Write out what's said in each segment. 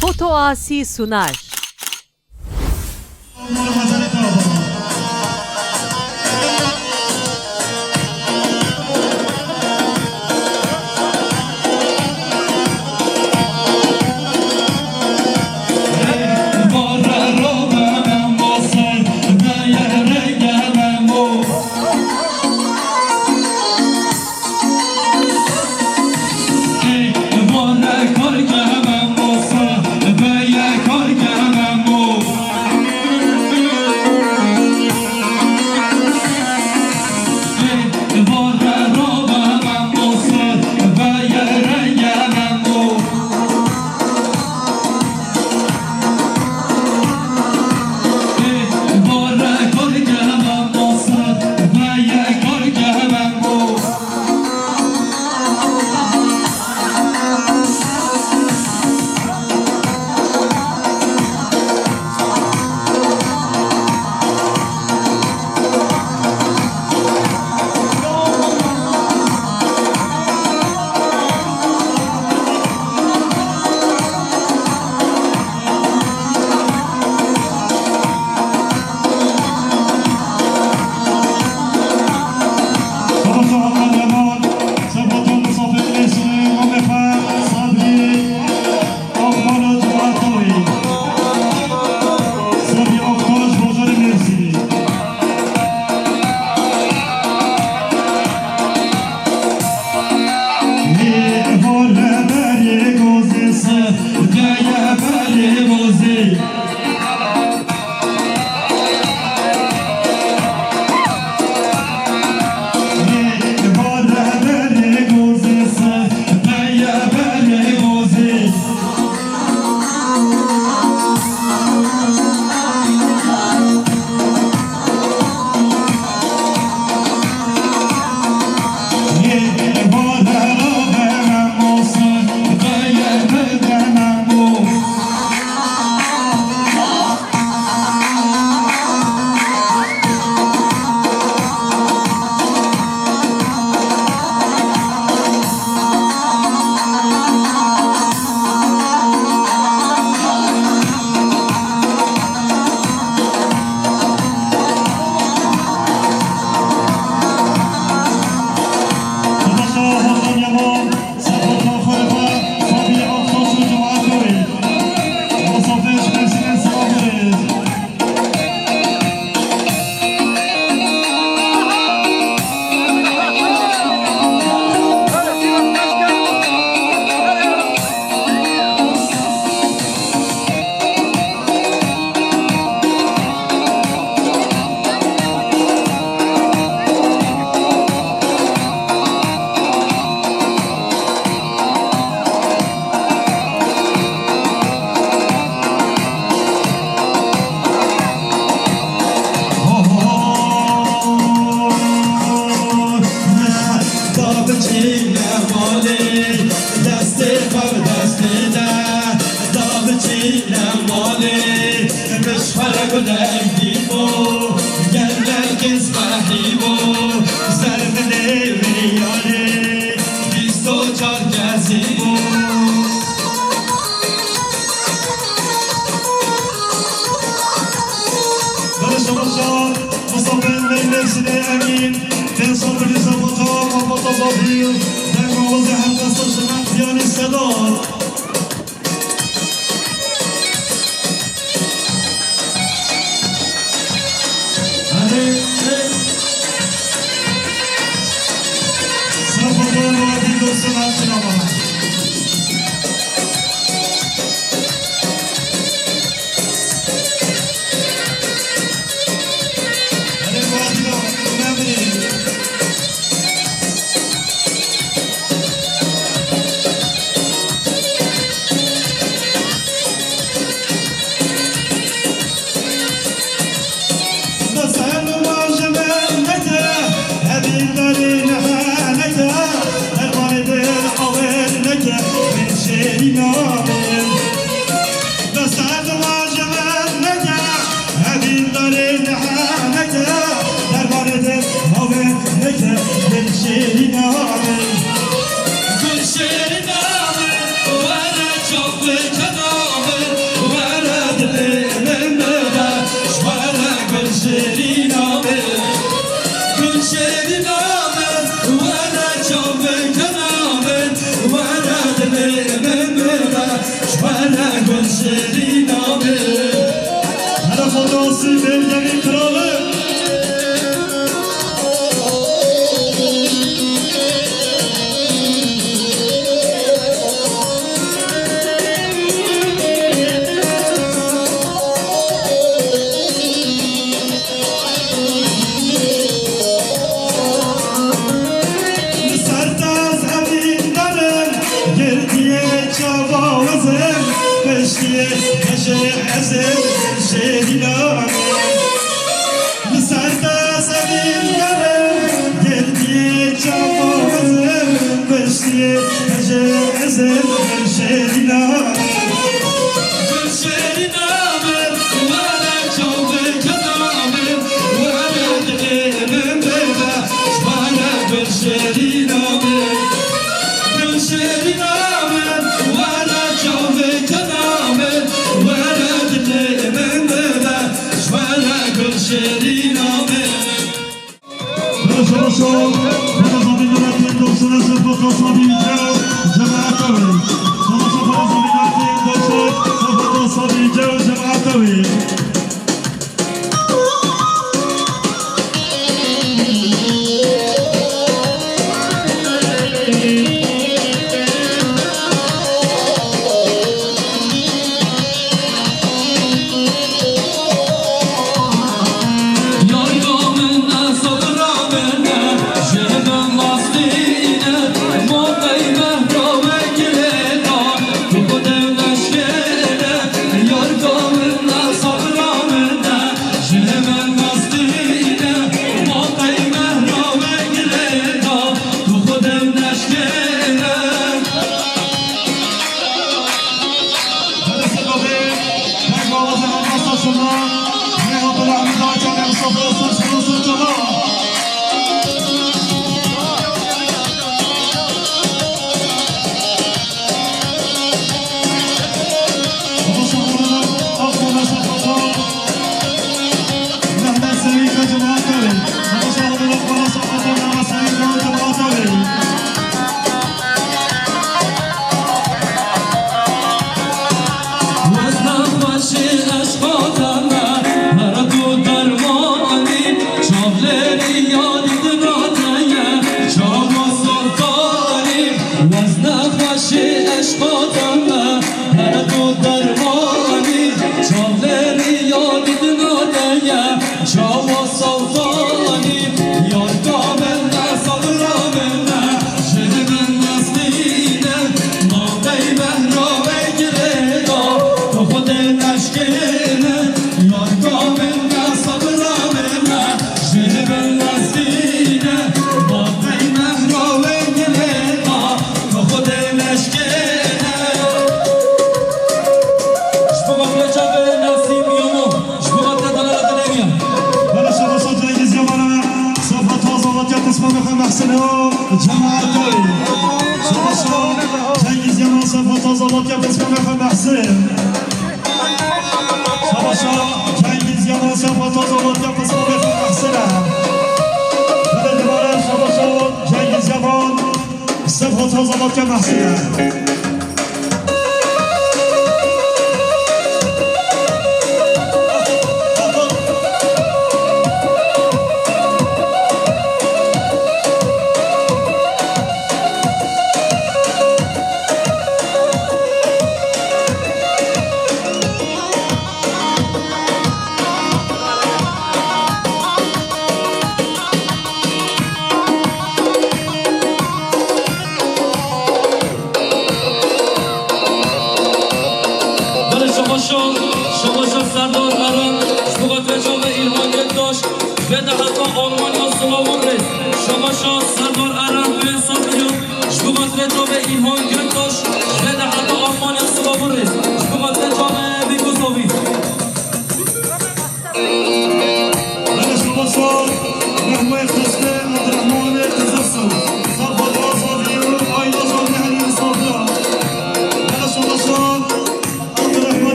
Foto Asi sunar. Gülşehir'in ağrı, bana çok bir kenarı. جوازم بشتی کشه ازم شهیدانه لسر دستم گرم گردی جوازم بشتی کشه ازم شهیدانه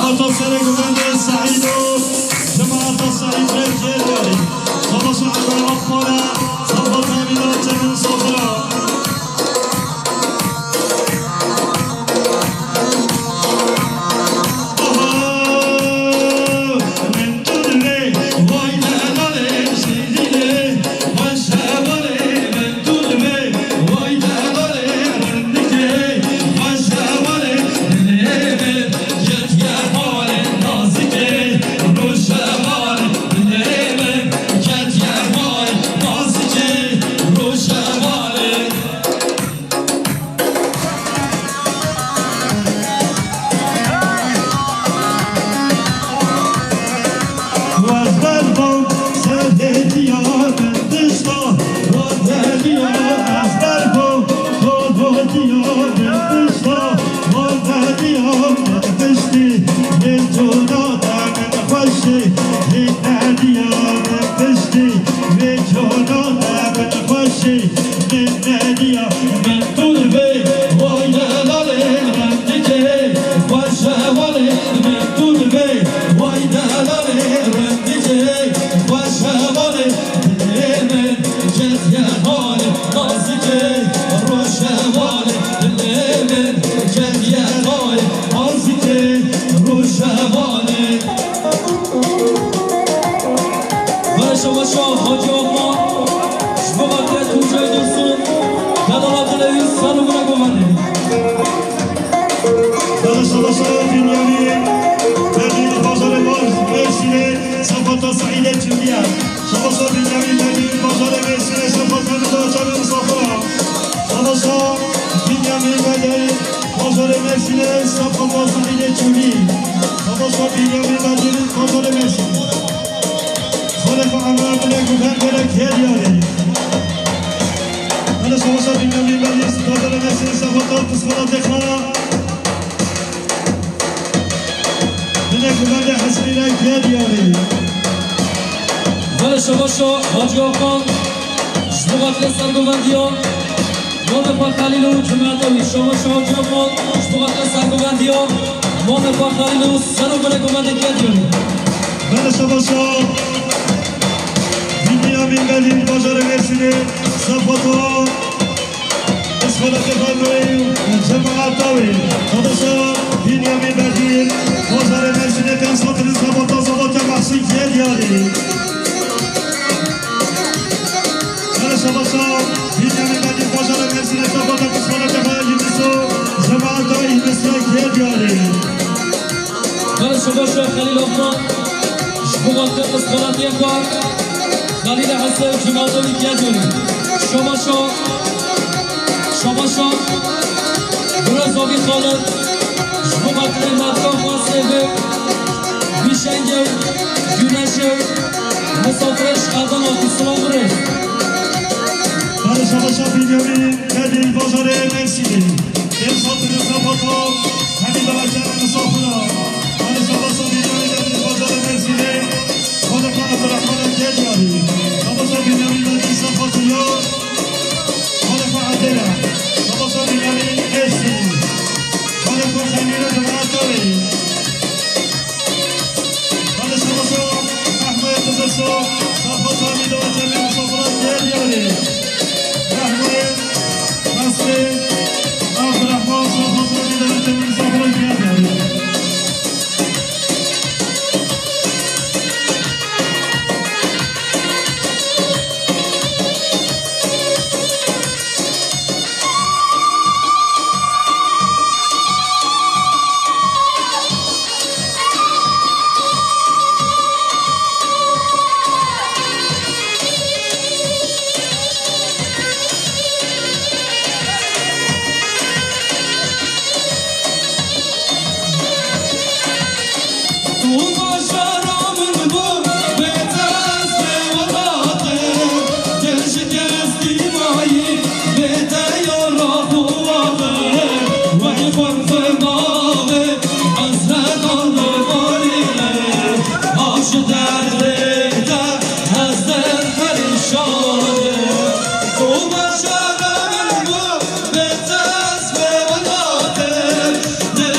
صفات سر گوینده سعید و جماعت سعید رجل داری صفات عبر اخباره صفات امیدات من صفرا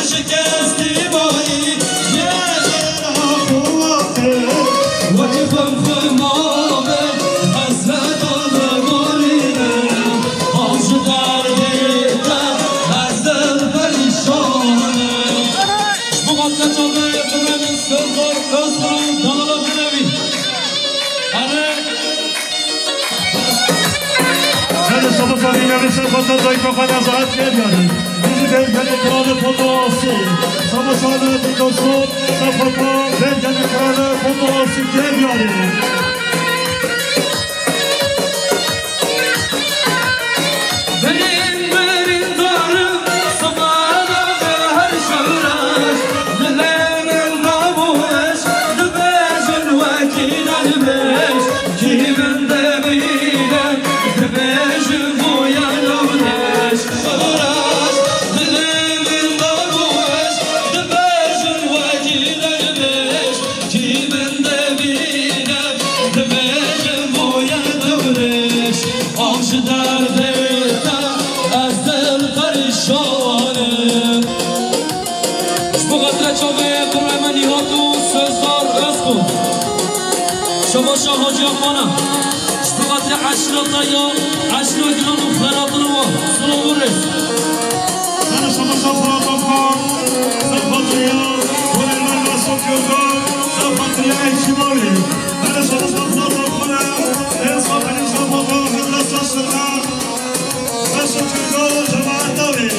شکستی بایی خاطر دایکافن از عهد می‌داریم بیزی برگن کرانه پونده آسی سامسانه بیدوستون سفاتا برگن کرانه پونده آسی می‌داریم شما حاجی آقانا اشتغاط عشرة یا 10 گران و فرادن و سلام رس من شما فراد آقا سفاتریا ولمن رسول گردان سفاتریا اجتماعی من شما فراد آقا انصاف انصاف آقا خلاص السلام رسول گردان جماعت داری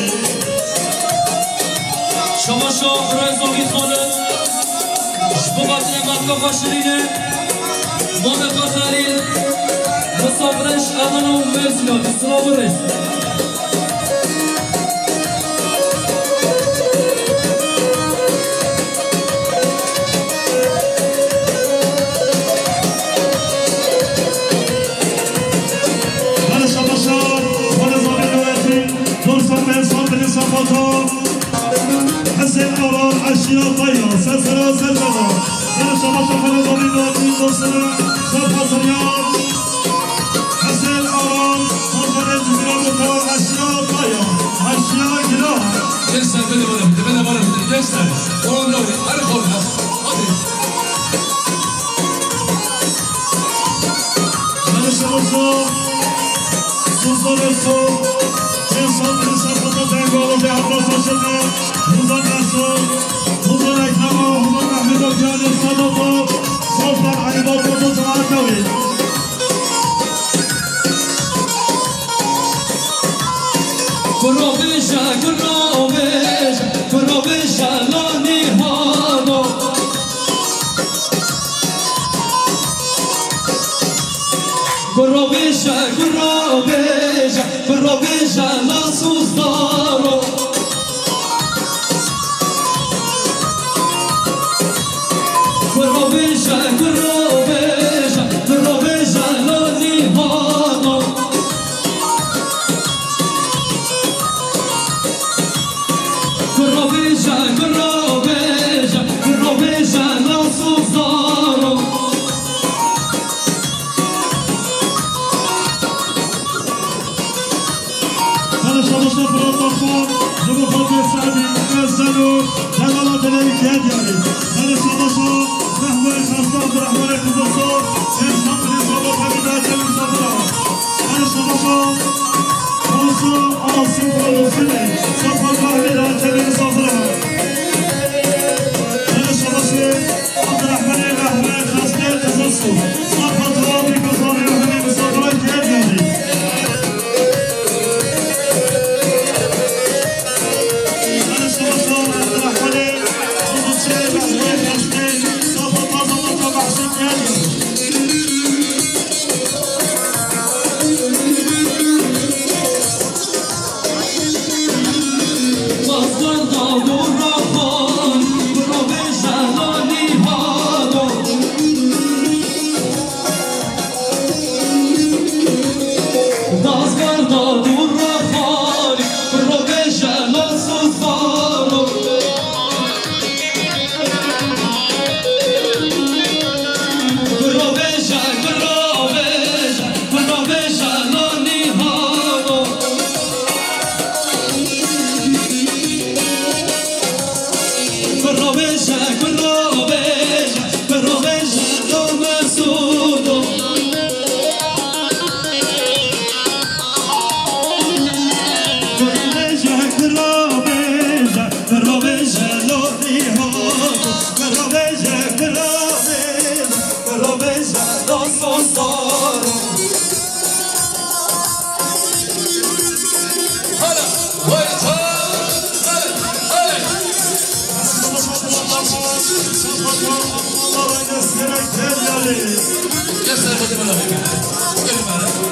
شما رزاقی خانه اشتغاط نمت باشرینه ما بخاطرین مسافرش امن و مرسیان سلام رس من شما ولزاقی نویتی درستان به انصاف انصاف آقا حسین آران عشیرات طیار سلسله سلسله من شما ولزاقی نویتی درستان سفاتریان حسین آران مرتبط جزیران مطور اشیاء طیار اشیاء گراه جلسة بده بره جلسة قولون لوري هاري خول هادي من شما سلطان الصوم انسان بسفاتا تنگال و به عباس شده موزان رسول موزان اکرم و موزان محمد و جان صداقا سلطان علیباب و تو جماعت نوید گرابشا لانی هانو گرابشا لاسوس دارو گرابشا لانی هانو گرابشا لاسوس دارو من شما فراد آقا جمهوری سعدی ازدنو جلالات نمیکرد یاری من شما رحمه خستان و رحمه خزرسان انسان بنظام حمیدات المسافرة من شما موضوع آسیم و موسیقی سفر حمیدات المسافرة من شما عبدالرحمن رحمه خستان خزرسان سفر دوابی گذاری رحمه مسافرة کرد یاری Göster hadi bana. Gelin bana.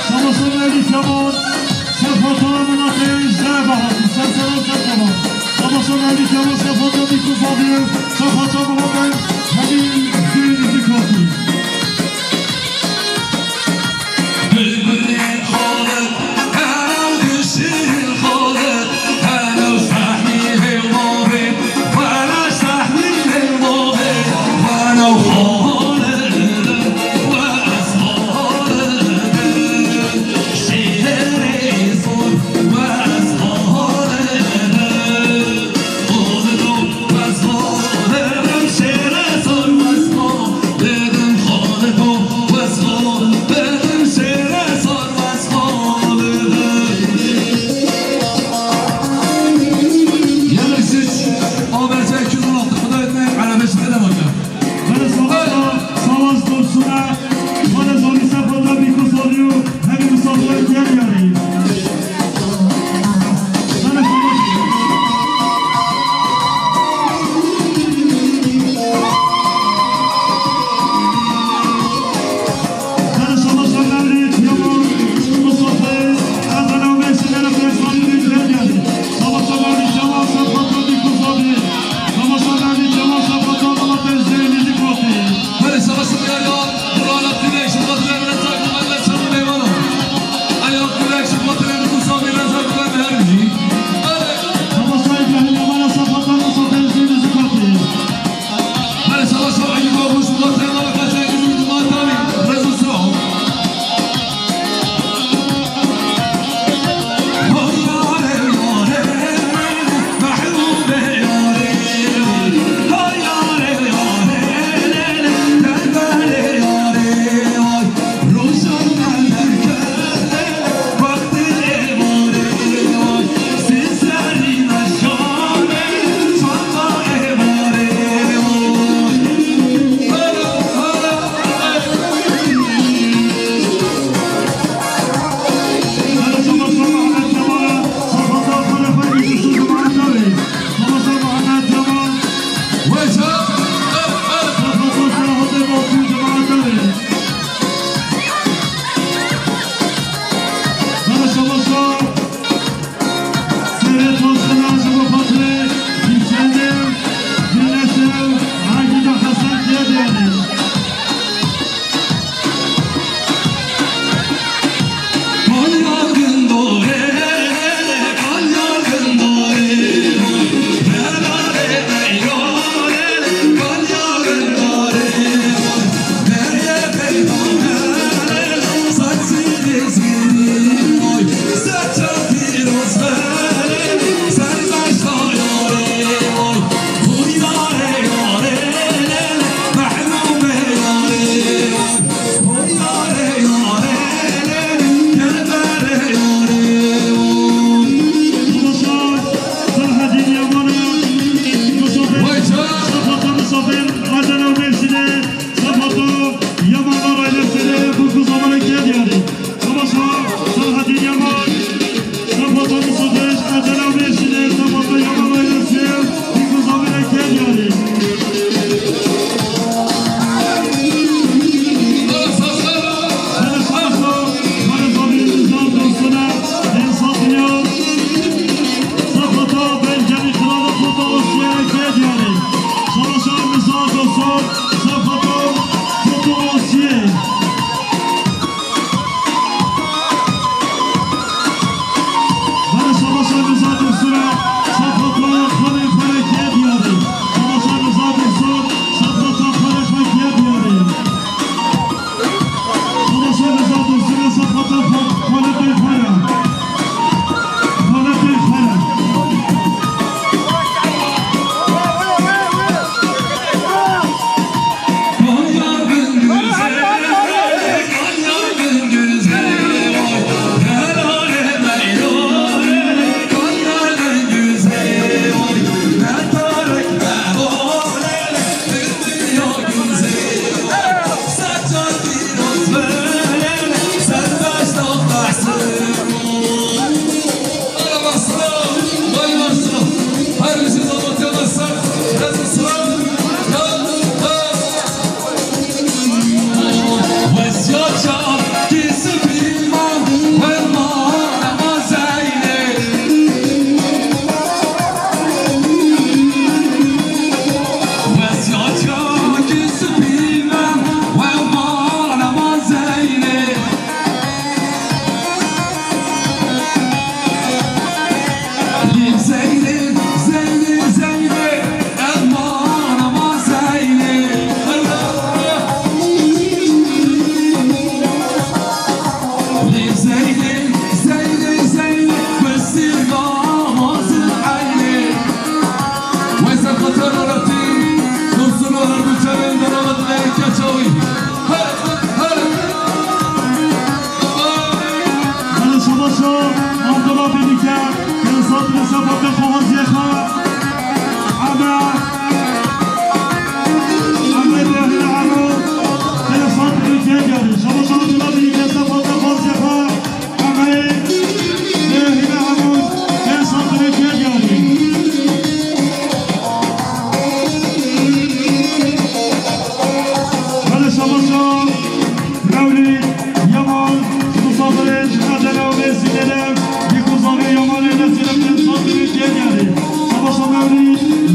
Şabaşon Mevli Kemal, Sefatona Münafir, Zeybahatı, Serselam Serselam. Şabaşon Mevli Kemal, Sefatona Mikrofadir, Sefatona Münafir, Hemin Zeynizi Kati. Bülbülün halı, hemen düşün halı, hemen sahni hilmavi, bana sahni hilmavi, bana halı, ve ashalı,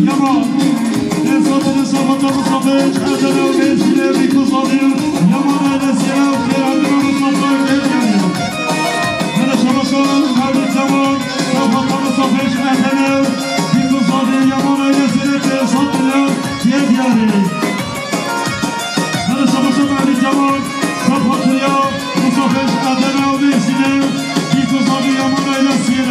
Yaman. Esatını sabata musafir, Erdene ve hepsine bir kız alıyor. Yaman ailesiye, Erdene musafir geliyor. Bana şabaşan, Mevlüt Yaman, sabata musafir, Erdene bir kız alıyor. Yaman ailesine bir esatını geliyor. Bana şabaşan, Mevlüt Yaman, sabata musafir, Erdene ve hepsine bir kız alıyor. Yaman ailesiye.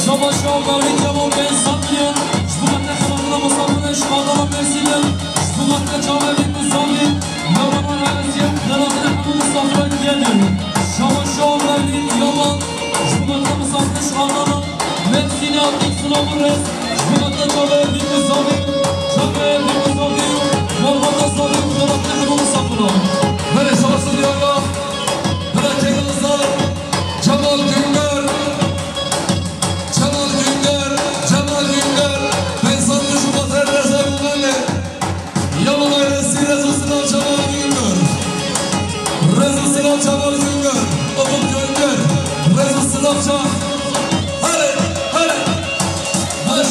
Şabaşa Mevlid Cemal Ben Sabriyen Şbugat'ta kanalına musafirine şadama mersilen Şbugat'ta Çavevik Musafir Mevlana Ailesiye kanalına bu musafire gelin Şabaşa Mevlid Yaman Şbugat'ta musafir şadama Mersilen ilk sınavı res Şbugat'ta Çavevik Musafir Çavevik Musafir Mevlana Sabir kanalına bu musafire Böyle savaşın yolda Bırakın kızlar Cemal Güngör Cemal Güngör Cemal Güngör Ben sandım şu batarya sevmeli Yaman ailesi Rezus'una Cemal Güngör Rezus'una Cemal Güngör Babam Güngör Rezus'una Cemal Hadi hadi Hadi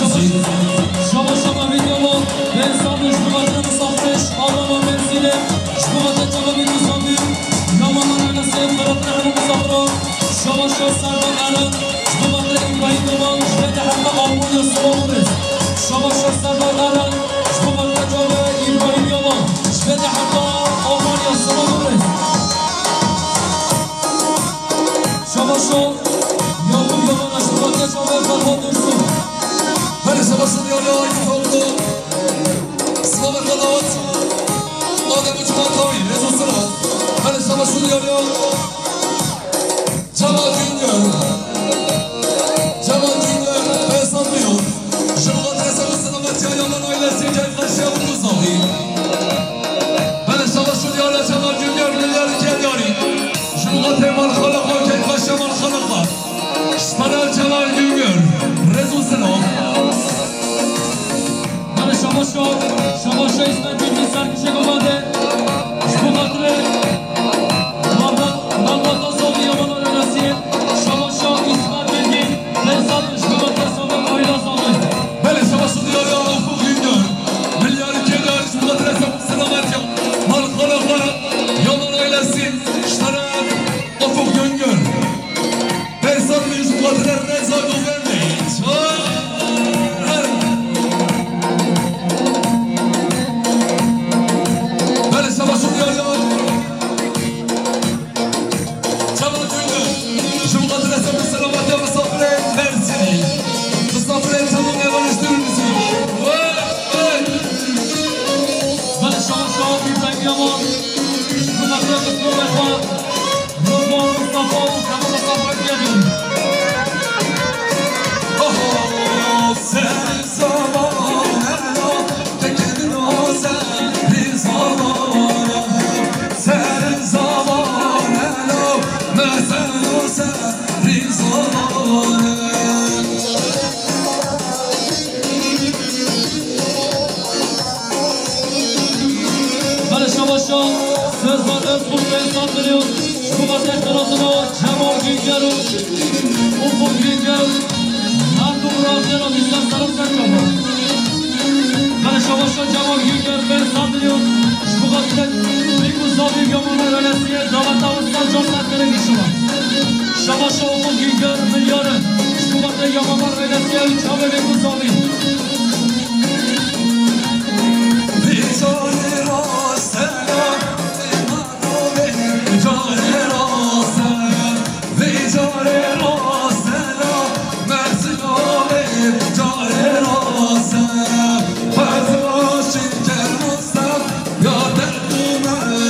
Şabaşama videomu Ben sandım Şbugat'ta musafir Allah'ıma mersile Şbugat'ta Çavevik Musafir Yamanlar ailesi kanalına bu musafire Şabaşa Sarvan Alan Şbugat'ta İbrahim Yaman Şvede Hatta Almanya Sıvamuruz Şabaşa Sarvan Alan Şbugat'ta Çave İbrahim Yaman Şvede Hatta Almanya Sıvamuruz Şabaşa Yakup Yaman'a Şbugat'ta Çave Kalma Dursun Hadi savaşın yolda ilk oldu Sıvama kanat Adem Uçman Tavi Rezus'una Hadi savaşın yolda Cemal Güngör Cemal Güngör Ben sanmıyorum Şubat Rezus'una Matiya Yaman ailesi Keyflaşıya bu Mustafi Hadi savaşın yolda Cemal Güngör Milyar Kedyari Şubat Emal Khalak'a Keyflaşıya Mal Khalak'a Şpanel Cemal Güngör Rezus'una Şabaşa İsmet Bilgin Serkişe Komande Şbugat'ta Malbat'a Soğlu Yamanlar Öğresi Şabaşa İsmet Bilgin Lensat Şbugat'ta Soğlu Ayla Soğlu Böyle savaşın yolda Ufuk Güngör Milyar Kedyari Şubat Rezus'una Matiya Mal Khalak'a Yaman ailesi Ştarak Ufuk Güngör Ben sanmıyorum Şubat Rezus'una Güvenmeyin Böyle savaşın yolda Cemal Güngör Şubat Rezus'una Matiya misafire Mersin'i Misafire tamam evaniştirir misin? Böyle Şabaşa İbrahim Yaman Şbugat'ta Kısmı Vefa Rıdvan Mustafa Kanal Mustafa Gelin Sen zamanına tekin o sen bir zamana Sen zamanına mesela o sen bir zamana Böyle Şabaşa Söz var Özkul Ben sandırıyor Şbugat'ta kanalına Cemal Güngör Ufuk Güngör Hakkı Murat Yaran İslam Sarım Serkaba Böyle Şabaşa Cemal Güngör Ben sandırıyor Şbugat'ta Büyük Mustafi Yamanlar Öğresi'ye Davat'a Usta Can Serkere kişi var Şabaşa Ufuk Güngör Milyarı Şbugat'ta Yamanlar Öğresi'ye Çavevik Mustafi Bir tane rastela bir tane rastela bir tane rastela Mersin abi bir tane rastela Fazla şeker Mustafa ya derdim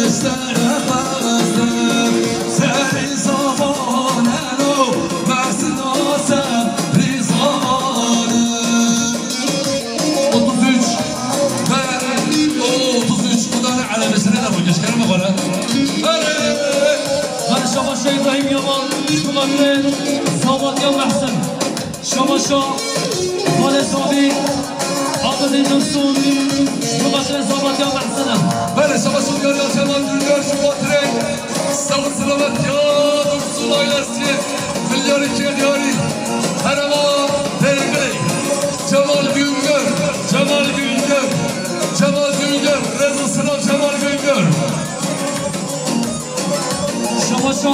estere fazla Seni zamanın o Mersin o sen bir zamanın 33 33 كنا على مسرنا وجش كلام غلا Hadi Şabaşa İbrahim Yaman Şbugat'ta Sabat Yaman Ahsen Şabaşa Vale Sabi Abdü Dursun Şbugat'ta Sabat Yaman Ahsen'e böyle savaşın yolu Cemal Güngör Şubat'ta Sağlık selamet ya Dursun ailesi Milyar Kedyari Herema Dergey Cemal Güngör Cemal Güngör Cemal Güngör Rezus'una Cemal Güngör Şabaşa